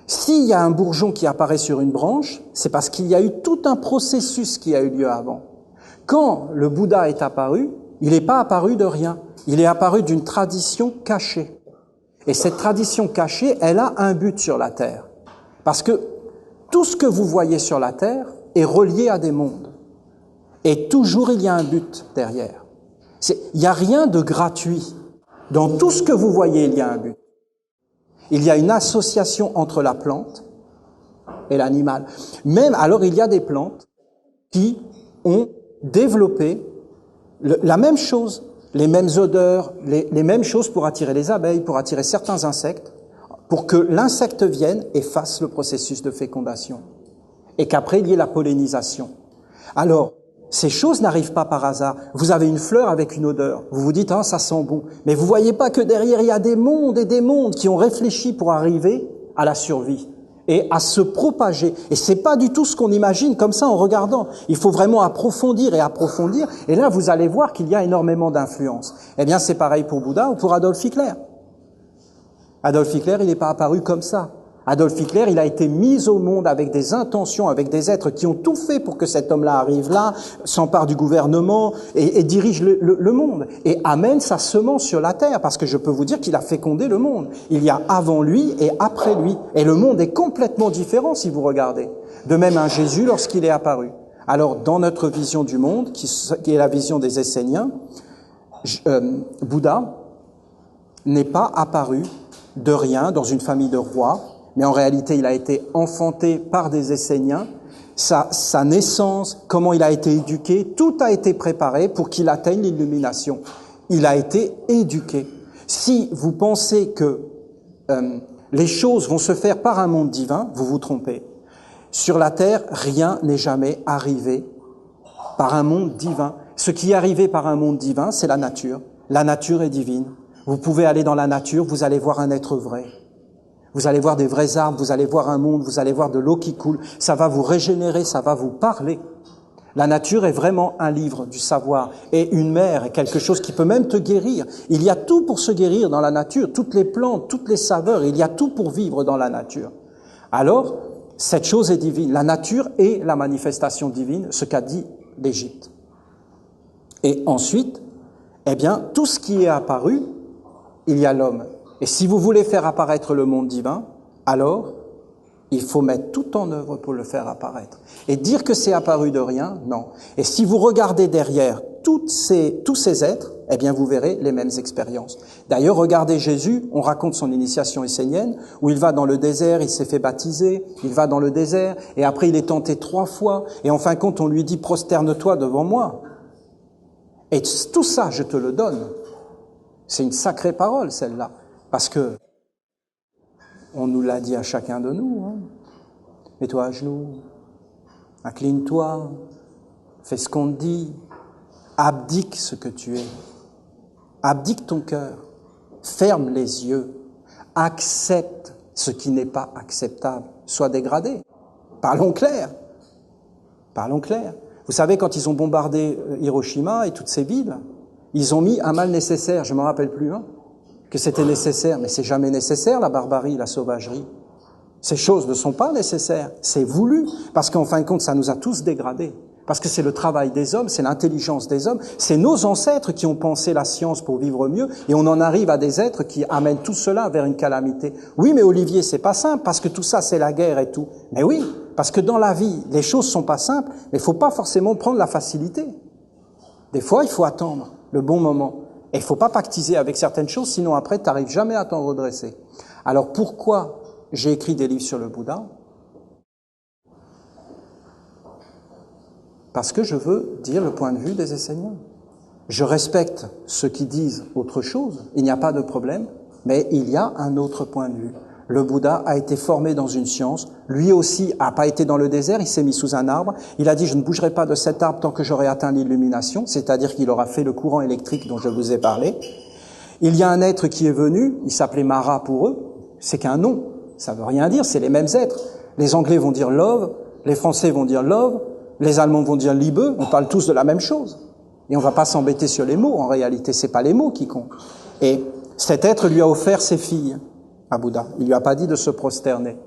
S'il y a un bourgeon qui apparaît sur une branche, c'est parce qu'il y a eu tout un processus qui a eu lieu avant. Quand le Bouddha est apparu, il n'est pas apparu de rien. Il est apparu d'une tradition cachée. Et cette tradition cachée, elle a un but sur la Terre. Parce que tout ce que vous voyez sur la Terre est relié à des mondes. Et toujours il y a un but derrière. Il n'y a rien de gratuit. Dans tout ce que vous voyez, il y a un but. Il y a une association entre la plante et l'animal. Même, alors il y a des plantes qui ont développé la même chose, les mêmes odeurs, les mêmes choses pour attirer les abeilles, pour attirer certains insectes, pour que l'insecte vienne et fasse le processus de fécondation. Et qu'après, il y ait la pollinisation. Alors, ces choses n'arrivent pas par hasard. Vous avez une fleur avec une odeur. Vous vous dites, ah, ça sent bon. Mais vous voyez pas que derrière, il y a des mondes et des mondes qui ont réfléchi pour arriver à la survie et à se propager. Et c'est pas du tout ce qu'on imagine comme ça en regardant. Il faut vraiment approfondir et approfondir. Et là, vous allez voir qu'il y a énormément d'influence. Eh bien, c'est pareil pour Bouddha ou pour Adolf Hitler. Adolf Hitler, il n'est pas apparu comme ça. Adolf Hitler, il a été mis au monde avec des intentions, avec des êtres qui ont tout fait pour que cet homme-là arrive là, s'empare du gouvernement et dirige le monde. Et amène sa semence sur la terre, parce que je peux vous dire qu'il a fécondé le monde. Il y a avant lui et après lui. Et le monde est complètement différent si vous regardez. De même un Jésus lorsqu'il est apparu. Alors, dans notre vision du monde, qui est la vision des Esséniens, Bouddha n'est pas apparu de rien dans une famille de rois, mais en réalité, il a été enfanté par des Esséniens. Sa naissance, comment il a été éduqué, tout a été préparé pour qu'il atteigne l'illumination. Il a été éduqué. Si vous pensez que les choses vont se faire par un monde divin, vous vous trompez. Sur la terre, rien n'est jamais arrivé par un monde divin. Ce qui est arrivé par un monde divin, c'est la nature. La nature est divine. Vous pouvez aller dans la nature, vous allez voir un être vrai. Vous allez voir des vrais arbres, vous allez voir un monde, vous allez voir de l'eau qui coule. Ça va vous régénérer, ça va vous parler. La nature est vraiment un livre du savoir. Et une mère est quelque chose qui peut même te guérir. Il y a tout pour se guérir dans la nature. Toutes les plantes, toutes les saveurs, il y a tout pour vivre dans la nature. Alors, cette chose est divine. La nature est la manifestation divine, ce qu'a dit l'Égypte. Et ensuite, eh bien, tout ce qui est apparu, il y a l'homme. Et si vous voulez faire apparaître le monde divin, alors il faut mettre tout en œuvre pour le faire apparaître. Et dire que c'est apparu de rien, non. Et si vous regardez derrière tous ces êtres, eh bien vous verrez les mêmes expériences. D'ailleurs, regardez Jésus, on raconte son initiation essénienne, où il va dans le désert, il s'est fait baptiser, il va dans le désert, et après il est tenté 3 fois, et en fin de compte on lui dit « prosterne-toi devant moi ». Et tout ça, je te le donne. C'est une sacrée parole, celle-là. Parce que, on nous l'a dit à chacun de nous, hein. Mets-toi à genoux, incline-toi, fais ce qu'on te dit, abdique ce que tu es, abdique ton cœur, ferme les yeux, accepte ce qui n'est pas acceptable, sois dégradé. Parlons clair, parlons clair. Vous savez, quand ils ont bombardé Hiroshima et toutes ces villes, ils ont mis un mal nécessaire, je ne me rappelle plus, hein, que c'était nécessaire, mais c'est jamais nécessaire, la barbarie, la sauvagerie. Ces choses ne sont pas nécessaires, c'est voulu, parce qu'en fin de compte, ça nous a tous dégradés. Parce que c'est le travail des hommes, c'est l'intelligence des hommes, c'est nos ancêtres qui ont pensé la science pour vivre mieux, et on en arrive à des êtres qui amènent tout cela vers une calamité. Oui, mais Olivier, c'est pas simple, parce que tout ça, c'est la guerre et tout. Mais oui, parce que dans la vie, les choses sont pas simples, mais il faut pas forcément prendre la facilité. Des fois, il faut attendre le bon moment. Et il faut pas pactiser avec certaines choses, sinon après, tu n'arrives jamais à t'en redresser. Alors pourquoi j'ai écrit des livres sur le Bouddha? Parce que je veux dire le point de vue des Esséniens. Je respecte ceux qui disent autre chose, il n'y a pas de problème, mais il y a un autre point de vue. Le Bouddha a été formé dans une science, lui aussi n'a pas été dans le désert, il s'est mis sous un arbre, il a dit « je ne bougerai pas de cet arbre tant que j'aurai atteint l'illumination », c'est-à-dire qu'il aura fait le courant électrique dont je vous ai parlé. Il y a un être qui est venu, il s'appelait Mara pour eux, c'est qu'un nom, ça veut rien dire, c'est les mêmes êtres. Les Anglais vont dire « love », les Français vont dire « love », les Allemands vont dire « Liebe », on parle tous de la même chose. Et on va pas s'embêter sur les mots, en réalité, c'est pas les mots qui comptent. Et cet être lui a offert ses filles à Bouddha. Il lui a pas dit de se prosterner.